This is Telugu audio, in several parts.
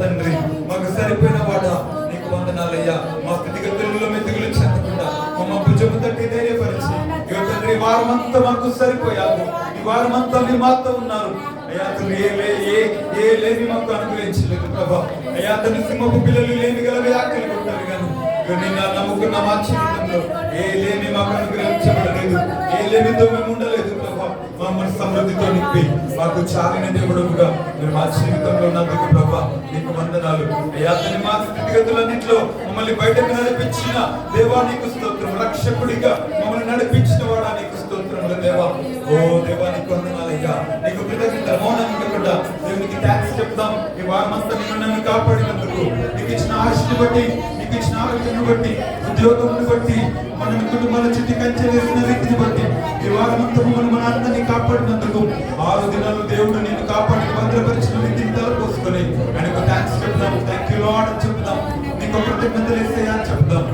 తండ్రి, మాకు సరిపోయిన వాడా నీకు వందనాలయ్యా. మా స్థితిగతుల్లో మెతుకులు చెందకుండా మమ్మ భుజము తట్టి ధైర్యపరిచి తండ్రి వారమంతా మాకు సరిపోయారు. ఈ వారమంతా మీరు మాతో ఉన్నారు అయ్యా. ఏ లేని మాకు అనుగ్రహించలేదు ప్రభా. అయ్యా తన సింహపు పిల్లలు లేని గలవే ఆకలి కొట్టారు కానీ నిన్న నమ్ముకున్న మా జీవితంలో ఏ లేని మాకు అనుగ్రహించబడలేదు. ఏ లేనితో మేము ఉండలేదు ప్రభా. మమ్మల్ని సమృద్ధితో నింపి మాకు చాలిన దేవుడుగా మీరు మా జీవితంలో ఉన్నందుకు ప్రభా నీకు వందనాలు అయ్యా. తన మా స్థితిగతులన్నింటిలో మమ్మల్ని బయటకు నడిపించిన దేవా నీకు స్తోత్రం. రక్షకుడిగా మమ్మల్ని నడిపించిన వాడా నీకు స్తోత్రములు దేవా. ఓ దేవా నీకు వందనాలయ్యా. నీకు కృతజ్ఞత మౌనం ఇవ్వకుండా దేవునికి థాంక్స్ చెప్తాం. ఈ వారమంతా నిన్ను నన్ను కాపాడినందుకు, నీకు ఇచ్చిన ఆశని బట్టి, నీకు ఇచ్చిన ఆరోగ్యాన్ని బట్టి, ఉద్యోగమును బట్టి, మన కుటుంబాల చుట్టూ కంచె వేసిన రీతిని బట్టి ఈ వారమంతా మన అందరినీ కాపాడినందుకు 6 దినాలు దేవుడు నేను కాపాడి భద్రపరిచిన రీతిని తలపోసుకొని ఆయనకు థాంక్స్ చెప్తాం. థ్యాంక్ యూ లార్డ్ అని చెప్తాం. నీకు కృతజ్ఞతలు యేసయ్యా అని చెప్తాం.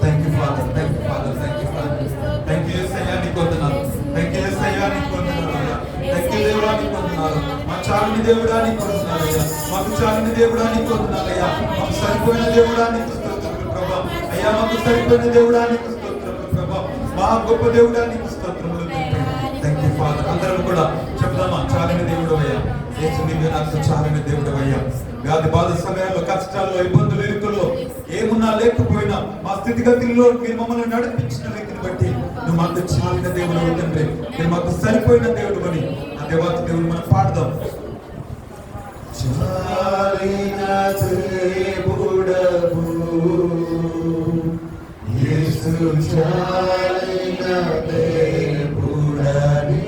Thank you father, thank you father, thank you father, thank you యేసయ్యా నీకు వందనాలు, థ్యాంక్ యూ యేసయ్యా నీకు వందనాలు అయ్యా. థ్యాంక్ యూ దేవుడా నీకు వందనాలు. మా చాలిన దేవుడా నీకు వందనాలు అయ్యా. మాకు చాలిన దేవుడా నీకు వందనాలు అయ్యా. మాకు సరిపోయిన దేవుడా నీకు స్తోత్రములు ప్రభా. అయ్యా మాకు సరిపోయిన దేవుడా నీకు స్తోత్రములు ప్రభా. మా గొప్ప దేవుడా నీకు స్తోత్రములు. Thank you father. అందరం కూడా చెప్దామా, చాలిన దేవుడు అయ్యా. యేసు నీవే నాకు చాలిన దేవుడు అయ్యా. వ్యాధి బాధ సమయాల్లో, కష్టాల్లో, ఇబ్బందులు, ఇరుకుల్లో ఏమున్నా లేకపోయినా మా స్థితిగతుల్లో మీరు మమ్మల్ని నడిపించిన రీతిని బట్టి నువ్వు మాకు చాలిన దేవుడు తండ్రి. మీరు మాకు సరిపోయిన దేవుడు అని ఆ దేవాతి దేవుడు మనం పాడదాం. చాలిన దేవుడవు యేసు, చాలిన దేవుడని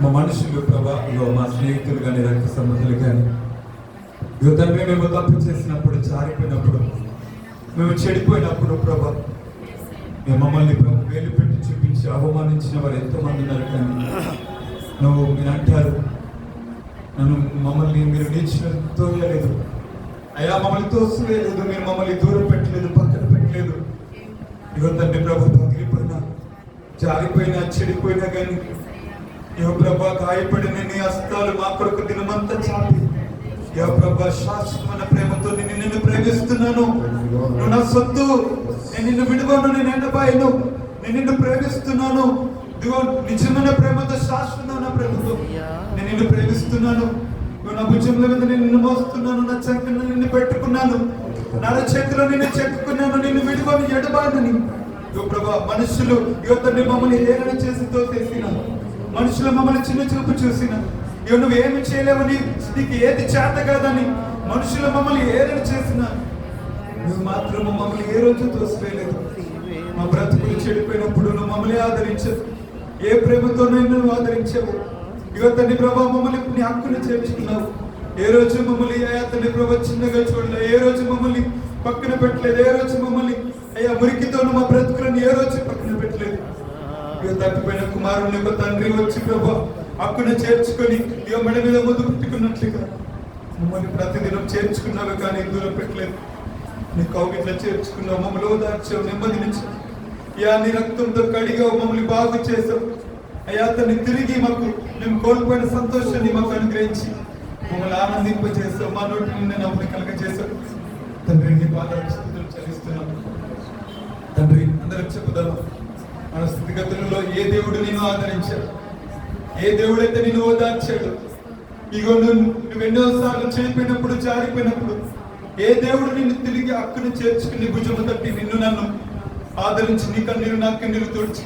మా మనుషులు ప్రభా, ఇగో మా స్నేహితులు కానీ రక్త సంబంధులు కానీ ఇగో తండ్రి, మేము తప్పు చేసినప్పుడు, జారిపోయినప్పుడు, మేము చెడిపోయినప్పుడు ప్రభా, మేము మమ్మల్ని వేలు పెట్టి చూపించి అవమానించిన వారు ఎంతోమంది ఉన్నారు. కానీ మీరు అంటారు, మమ్మల్ని మీరు తోయలేదు అయ్యా, మమ్మల్ని తోసివేయలేదు, మీరు మమ్మల్ని దూరం పెట్టలేదు, పక్కన పెట్టలేదు. ఇగో తండ్రి ప్రభా, పగిలిపోయినా, జారిపోయినా, చెడిపోయినా కానీ ఇగో ప్రభా, గాయపడిన నీ హస్తాలు మా కొరకు దినమంతా చాపి ఇగో ప్రభా, శాశ్వతమైన ప్రేమతో నిన్ను ప్రేమిస్తున్నాను. నువ్వు నా సొత్తు, నేను నిన్ను విడువను, నేను ఎండబాయను, నేను నిన్ను ప్రేమిస్తున్నాను. ఇదిగో నిజమైన ప్రేమతో, శాశ్వతమైన ప్రేమతో నేను నిన్ను ప్రేమిస్తున్నాను. నువ్వు నా భుజంల మీద నిన్ను మోస్తున్నాను, నా చెక్కును నిన్ను పెట్టుకున్నాను, నా చేతిలో నిన్ను చెక్కున్నాను, నిన్ను విడువను, ఎడబాయనని. ఇగో ప్రభా, మనుషులు ఇగో తండ్రి మమ్మల్ని ఏదైనా చేసి తోసేసిన, మనుషులు మమ్మల్ని చిన్న చూపు చూసిన, ఇగో నువ్వు ఏమి చేయలేవని, నీకు ఏది చేత కాదని మనుషులు మమ్మల్ని ఏదైనా చేసిన, నువ్వు మాత్రం మమ్మల్ని ఏ రోజు తోసివేయలేదు. మా బ్రతుకులు చెడిపోయినప్పుడు నువ్వు మమ్మల్ని ఆదరించవు. ఏ ప్రేమతో నువ్వు ఆదరించావు. ఇగో తండ్రి ప్రభా, మమ్మల్ని నీ హక్కును చేర్చుకున్నావు. ఏ రోజు మమ్మల్ని అయ్యా తండ్రి ప్రభా చిన్నగా చూడలేదు, ఏ రోజు మమ్మల్ని పక్కన పెట్టలేదు, ఏ రోజు మమ్మల్ని అయ్యా మురికితో మా బ్రతుకులను ఏ రోజు పక్కన పెట్టలేదు. ఇక తప్పిపోయిన కుమారుని యొక్క తండ్రి వచ్చి ప్రభా హక్కును చేర్చుకొని ఇక మెడ మీద ముద్దు పెట్టుకున్నట్లుగా మమ్మల్ని ప్రతిదినం చేర్చుకున్నావు, కానీ దూరం పెట్టలేదు. నీ కౌగిట్లో చేర్చుకున్నావు, మమ్మల్ని ఓదార్చావు, నెమ్మదినిచ్చావు. అయ్యా నీ రక్తంతో కడిగావు, మమ్మల్ని బాగు చేసావు. అయ్యా తన్ని తిరిగి మాకు మేము కోల్పోయిన సంతోషాన్ని మాకు అనుగ్రహించి మమ్మల్ని ఆనందింపజేసావు, మా నోటి నిన్ను నవ్వుని కలగజేసావు. తండ్రి నీ పాదాలకు స్తుతులు చెల్లిస్తున్నాం. తండ్రి అందరం చెప్పుదాము, మన స్థితిగతులలో ఏ దేవుడు నిన్ను ఆదరించాడు, ఏ దేవుడైతే నిన్ను ఓదార్చాడు. ఇగో నువ్వు ఎన్నోసార్లు చెడిపోయినప్పుడు, జారిపోయినప్పుడు ఏ దేవుడు నిన్ను తిరిగి హక్కును చేర్చుకుని భుజము తట్టి నిన్ను నన్ను ఆదరించి నీ కన్నీరు నా కన్నీరు తుడిచి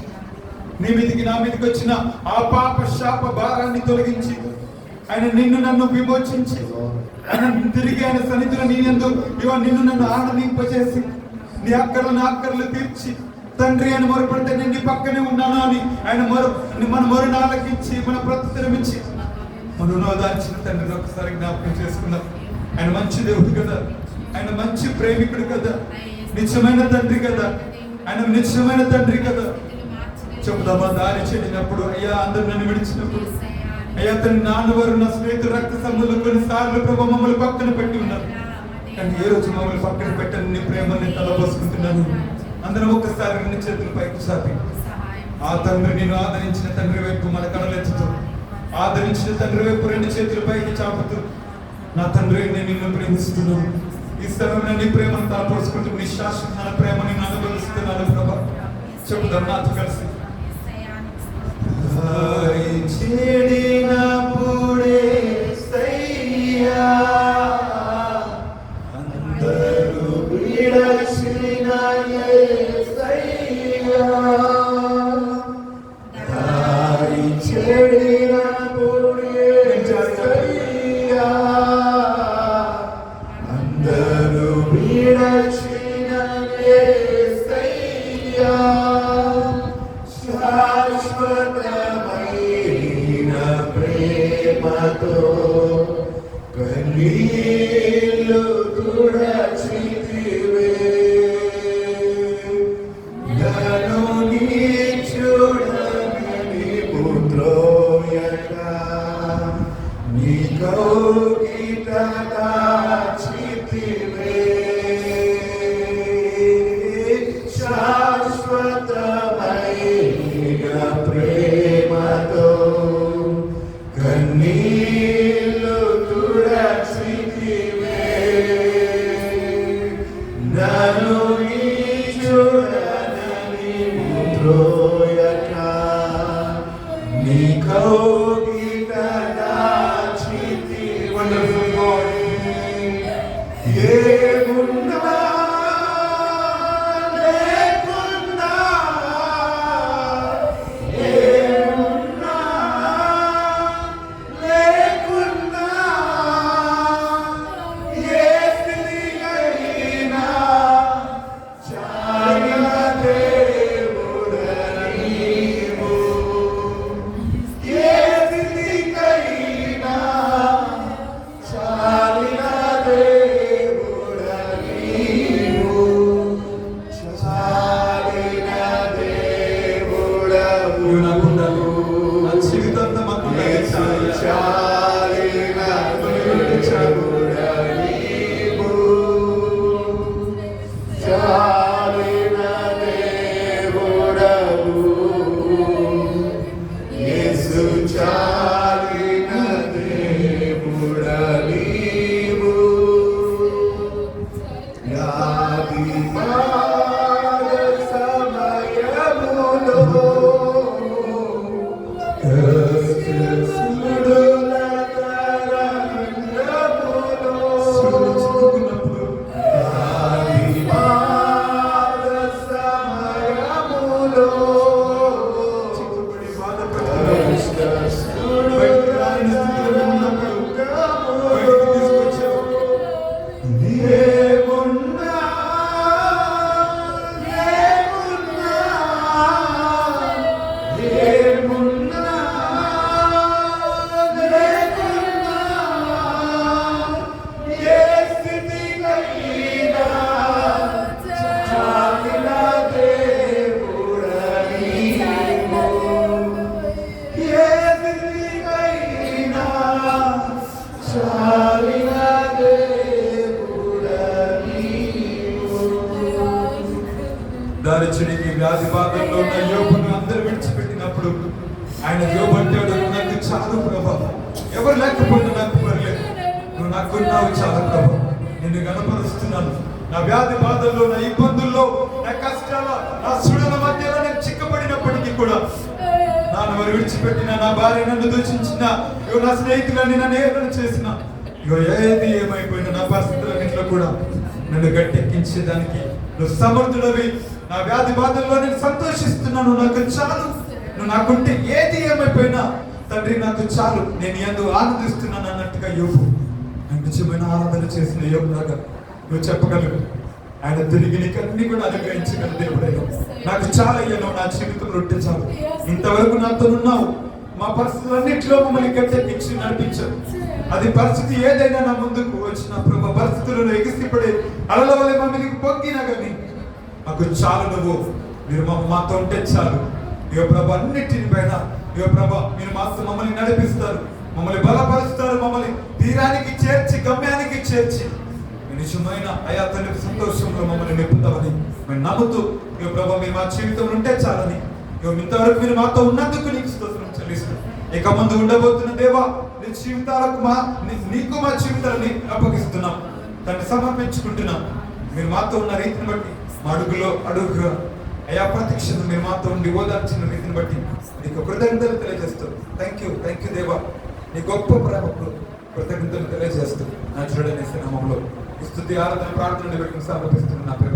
నీ మీదికి నా మీదకి వచ్చిన ఆ పాప శాప భారాన్ని తొలగించి ఆయన నిన్ను నన్ను విమోచించి ఆయన తిరిగి ఆయన సన్నిధిలో నిన్ను నన్ను ఆనందింపజేసి నీ అక్కర్లు నా అక్కర్లు తీర్చి తండ్రి అని మొరపడితే నేను నీ పక్కనే ఉన్నాను అని ఆయన మన మొరను ఆలకించి మన ప్రత్యుత్తరం ఇచ్చి మనం ఓదార్చిన తండ్రిని ఒకసారి జ్ఞాపకం చేసుకుందాం. ఆయన మంచి దేవుడు కదా, ఆయన మంచి ప్రేమికుడు కదా, నిజమైన తండ్రి కదా, ఆయన నిజమైన తండ్రి కదా. చెబుదామా, దారి చెడినప్పుడు, అయ్యా అందరు నన్ను విడిచినప్పుడు, అయ్యా తన నాన్నవారు నా స్నేహితులు రక్త సంబంధులు కొన్నిసార్లు ప్రభు మమ్మల్ని పక్కన పెట్టి ఉన్నారు, కానీ ఏ రోజు మమ్మల్ని పక్కన పెట్టని నీ ప్రేమని తలపోసుకుంటున్నాను. అందరం ఒక్కసారి రెండు చేతులు పైకి చాపి ఆ తండ్రి నేను ఆదరించిన తండ్రి వైపు మన కళలెత్తుతూ, ఆదరించిన తండ్రి వైపు రెండు చేతులు పైకి చాపుతూ, నా తండ్రి నేను నిన్ను ప్రేమిస్తున్నాను, ఈ స్థలంలో నీ ప్రేమను తలపోసుకుంటూ నీ శాశ్వతమైన ప్రేమని నేను అనుభవిస్తున్నాను ప్రభా. చెబుదాం నాతో కలిసి. చెడినప్పుడే సయ్యా అందరూ విడచిన యేసయ్యా, దారి చెడినప్పుడే సయ్యా అందరూ విడచిన యేసయ్యా, శాశ్వతమైన ప్రేమతో కన్నీళ్ళు తుడచితివే, నన్ను నీచుడని పుత్రోయక నీ కౌగిట దాచితివే, శాశ్వతమైన ప్రేమతో కన్నీళ్ళు తుడచితివే, నన్ను నీచుడని పుత్రోయక నీ కౌగిట దాచితివే. వండర్ఫుల్ గాడ్, ఏమున్నా Yes, చాలిన దేవుడా నీవు, చాలిన దేవుడవు యేసు, చాలిన దేవుడా నీవు. వ్యాధి బాధ సమయములో దారిచునికి వ్యాధి బాధల్లో ఉన్న యోబును అందరూ విడిచిపెట్టినప్పుడు ఆయన యోబు అంటాడు, నాకు చాలు ప్రభా, ఎవరు లేకపోయినా నాకు పర్లేదు, నువ్వు నాకున్నావు చాలు ప్రభా, నిన్ను గణపరుస్తున్నాను. నా వ్యాధి బాధల్లో, నా ఇబ్బందుల్లో, నా కష్టాల, నా సుడుల మధ్యలో నేను చిక్కబడినప్పటికీ కూడా నన్ను వారు విడిచిపెట్టిన, నా భార్య నన్ను దూషించిన, నా స్నేహితులని నన్ను ఏదైనా చేసిన, ఏది ఏమైపోయినా నా పరిస్థితులన్నింటిలో కూడా నన్ను గట్టెక్కించేదానికి నువ్వు సమర్థుడవి. నా వ్యాధి బాధల్లో నేను సంతోషిస్తున్నాను, నాకు చాలు, నువ్వు నాకుంటే ఏది ఏమైపోయినా తండ్రి నాకు చాలు, నేను ఎందుకు ఆనందిస్తున్నాను అన్నట్టుగా యోబు నిజమైన ఆరాధన చేసిన యోబులాగా నువ్వు చెప్పగలవు. ఆయన తిరిగి నీకు అన్ని కూడా అనుగ్రహించగల దేవుడైనా, నాకు చాలా అయ్యాను, నా జీవితంలో ఉంటే చాలు, ఇంతవరకు నాతో ఉన్నావు, మా పరిస్థితులన్నింటిలో మమ్మల్ని గట్టెక్కించి నడిపించావు. అది పరిస్థితి ఏదైనా నా ముందుకు వచ్చిన ప్రభా, పరిస్థితులను ఎగిసిపడే అలల వల్ల మమ్మల్ని పొంగినా కానీ మాకు చాలు, మీరు మాతో ఉంటే చాలు. ఇక ప్రభా అన్నిటిని పైన ఇక ప్రభా మీరు మాతో మమ్మల్ని నడిపిస్తారు, మమ్మల్ని బలపరుస్తారు, మమ్మల్ని తీరానికి చేర్చి గమ్యానికి చేర్చి నిజమైన అయా తండ్రి సంతోషంలో మమ్మల్ని నింపుతామని మేము నమ్ముతూ ఇక ప్రభా మీరు మా జీవితంలో ఉంటే చాలని, ఇక ఇంతవరకు మీరు మాతో ఉన్నందుకు నీకు స్తోత్రం చెల్లిస్తాం. ఇక ముందు ఉండబోతున్న దేవా నీ జీవితాలకు నీకు మా జీవితాలని అప్పగిస్తున్నాం, దాన్ని సమర్పించుకుంటున్నాం. మీరు మాతో ఉన్న రీతిని బట్టి మా అడుగులో అడుగుగా అయా ప్రత్యక్షత మీరు మాతో ఉండి ఓదార్చిన రీతిని బట్టి నీకు కృతజ్ఞతలు తెలియజేస్తాం. థ్యాంక్ యూ దేవా, నీ గొప్ప ప్రేమకు కృతజ్ఞతలు తెలియజేస్తూ నా చూడని నామములో స్తుతి ఆరాధన ప్రార్థనలు పెట్టుకుని సమర్పిస్తున్నాను నా ప్రేమ.